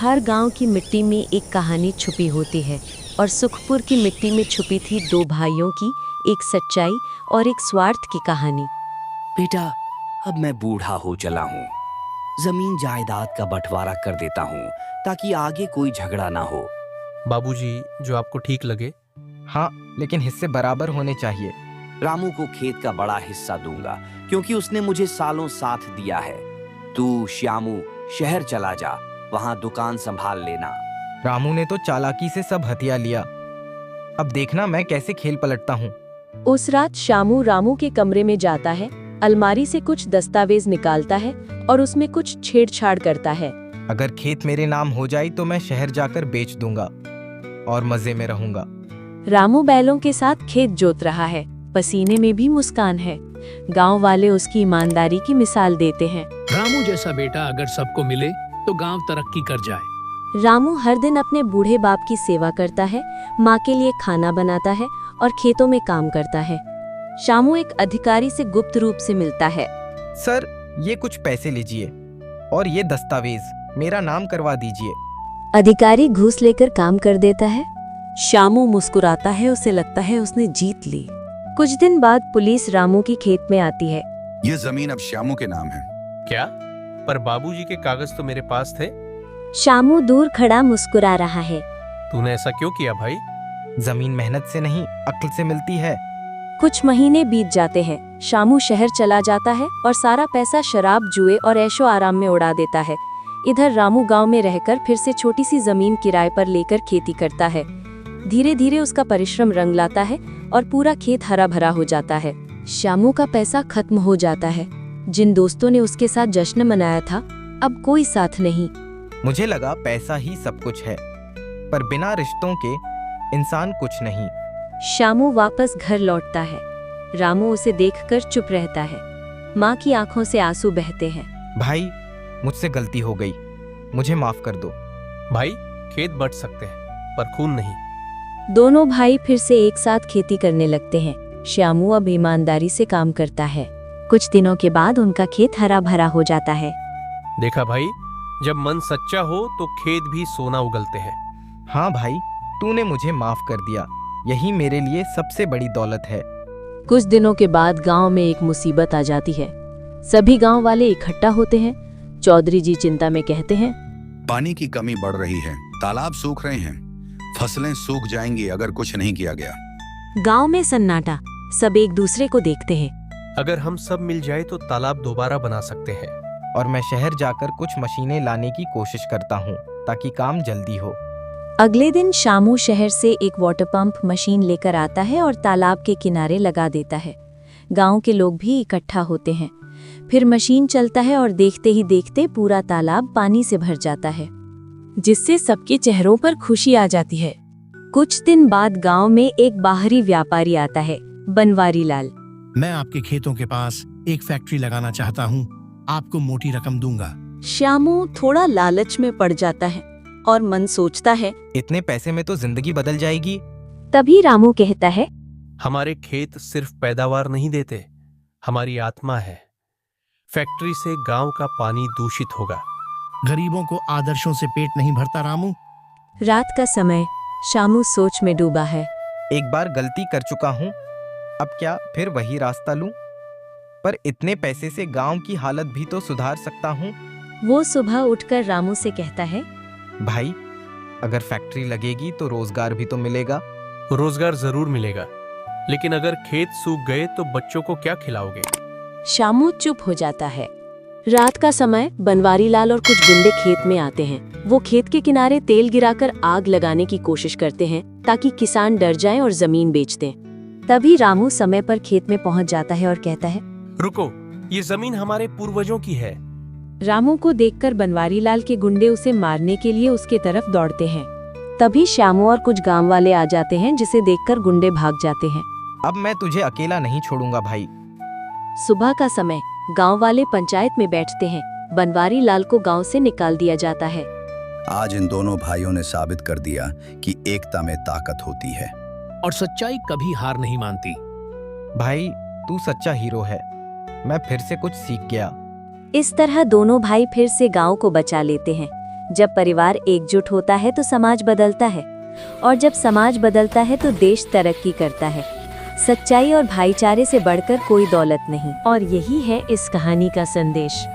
हर गांव की मिट्टी में एक कहानी छुपी होती है और सुखपुर की मिट्टी में छुपी थी दो भाइयों की एक सच्चाई और एक स्वार्थ की कहानी। बेटा, अब मैं बूढ़ा हो चला हूँ। जमीन जायदाद का बंटवारा कर देता हूँ ताकि आगे कोई झगड़ा ना हो। बाबूजी, जो आपको ठीक लगे। हाँ, लेकिन हिस्से बराबर होने चाहिए। रामू को खेत का बड़ा हिस्सा दूंगा क्योंकि उसने मुझे सालों साथ दिया है। तू श्यामू शहर चला जा, वहाँ दुकान संभाल लेना। रामू ने तो चालाकी से सब हथिया लिया। अब देखना मैं कैसे खेल पलटता हूँ। उस रात श्यामू रामू के कमरे में जाता है, अलमारी से कुछ दस्तावेज निकालता है और उसमें कुछ छेड़छाड़ करता है। अगर खेत मेरे नाम हो जाए तो मैं शहर जाकर बेच दूंगा और मजे में रहूंगा। रामू बैलों के साथ खेत जोत रहा है, पसीने में भी मुस्कान है। गांव वाले उसकी ईमानदारी की मिसाल देते हैं। रामू जैसा बेटा अगर सबको मिले तो गांव तरक्की कर जाए। रामू हर दिन अपने बूढ़े बाप की सेवा करता है, माँ के लिए खाना बनाता है और खेतों में काम करता है। श्यामू एक अधिकारी से गुप्त रूप से मिलता है। सर, ये कुछ पैसे लीजिए और ये दस्तावेज मेरा नाम करवा दीजिए। अधिकारी घूस लेकर काम कर देता है। श्यामू मुस्कुराता है, उसे लगता है उसने जीत ली। कुछ दिन बाद पुलिस रामू की खेत में आती है। ये जमीन अब श्यामू के नाम है। क्या? पर बाबूजी के कागज तो मेरे पास थे। श्यामू दूर खड़ा मुस्कुरा रहा है। तूने ऐसा क्यों किया भाई? जमीन मेहनत से नहीं, अक्ल से मिलती है। कुछ महीने बीत जाते हैं। श्यामू शहर चला जाता है और सारा पैसा शराब, जुए और ऐशो आराम में उड़ा देता है। इधर रामू गांव में रहकर फिर से छोटी सी जमीन किराए पर लेकर खेती करता है। धीरे धीरे उसका परिश्रम रंग लाता है और पूरा खेत हरा भरा हो जाता है। श्यामू का पैसा खत्म हो जाता है। जिन दोस्तों ने उसके साथ जश्न मनाया था, अब कोई साथ नहीं। मुझे लगा पैसा ही सब कुछ है, पर बिना रिश्तों के इंसान कुछ नहीं। श्यामू वापस घर लौटता है। रामू उसे देखकर चुप रहता है। माँ की आंखों से आंसू बहते हैं। भाई, मुझसे गलती हो गई, मुझे माफ कर दो। भाई, खेत बट सकते हैं पर खून नहीं। दोनों भाई फिर से एक साथ खेती करने लगते हैं। श्यामू अब ईमानदारी से काम करता है। कुछ दिनों के बाद उनका खेत हरा भरा हो जाता है। देखा भाई, जब मन सच्चा हो तो खेत भी सोना उगलते हैं। हाँ भाई, तूने मुझे माफ कर दिया, यही मेरे लिए सबसे बड़ी दौलत है। कुछ दिनों के बाद गांव में एक मुसीबत आ जाती है। सभी गांव वाले इकट्ठा होते हैं। चौधरी जी चिंता में कहते हैं, पानी की कमी बढ़ रही है, तालाब सूख रहे हैं, फसलें सूख जाएंगी अगर कुछ नहीं किया गया। गांव में सन्नाटा, सब एक दूसरे को देखते हैं। अगर हम सब मिल जाए तो तालाब दोबारा बना सकते हैं। और मैं शहर जाकर कुछ मशीनें लाने की कोशिश करता हूँ ताकि काम जल्दी हो। अगले दिन श्यामू शहर से एक वाटर पंप मशीन लेकर आता है और तालाब के किनारे लगा देता है। गांव के लोग भी इकट्ठा होते हैं। फिर मशीन चलता है और देखते ही देखते पूरा तालाब पानी से भर जाता है, जिससे सबके चेहरों पर खुशी आ जाती है। कुछ दिन बाद गांव में एक बाहरी व्यापारी आता है, बनवारी लाल। मैं आपके खेतों के पास एक फैक्ट्री लगाना चाहता हूँ, आपको मोटी रकम दूंगा। श्यामू थोड़ा लालच में पड़ जाता है और मन सोचता है, इतने पैसे में तो जिंदगी बदल जाएगी। तभी रामू कहता है, हमारे खेत सिर्फ पैदावार नहीं देते, हमारी आत्मा है। फैक्ट्री से गांव का पानी दूषित होगा। गरीबों को आदर्शों से पेट नहीं भरता रामू। रात का समय, श्यामू सोच में डूबा है। एक बार गलती कर चुका हूँ, अब क्या फिर वही रास्ता लूं? पर इतने पैसे से गांव की हालत भी तो सुधार सकता हूँ। वो सुबह उठकर रामू से कहता है, भाई, अगर फैक्ट्री लगेगी तो रोजगार भी तो मिलेगा। रोजगार जरूर मिलेगा, लेकिन अगर खेत सूख गए तो बच्चों को क्या खिलाओगे? श्यामू चुप हो जाता है। रात का समय, बनवारी लाल और कुछ गुंडे खेत में आते हैं। वो खेत के किनारे तेल गिराकर आग लगाने की कोशिश करते हैं ताकि किसान डर जाएं और जमीन बेच दें। तभी रामू समय पर खेत में पहुंच जाता है और कहता है, रुको, ये जमीन हमारे पूर्वजों की है। रामू को देखकर बनवारी लाल के गुंडे उसे मारने के लिए उसके तरफ दौड़ते हैं। तभी श्यामू और कुछ गांव वाले आ जाते हैं, जिसे देखकर गुंडे भाग जाते हैं। अब मैं तुझे अकेला नहीं छोड़ूंगा भाई। सुबह का समय, गांव वाले पंचायत में बैठते हैं। बनवारी लाल को गांव से निकाल दिया जाता है। आज इन दोनों भाइयों ने साबित कर दिया कि एकता में ताकत होती है और सच्चाई कभी हार नहीं मानती। भाई, तू सच्चा हीरो है, मैं फिर से कुछ सीख गया। इस तरह दोनों भाई फिर से गांव को बचा लेते हैं। जब परिवार एकजुट होता है तो समाज बदलता है, और जब समाज बदलता है तो देश तरक्की करता है। सच्चाई और भाईचारे से बढ़कर कोई दौलत नहीं। और यही है इस कहानी का संदेश।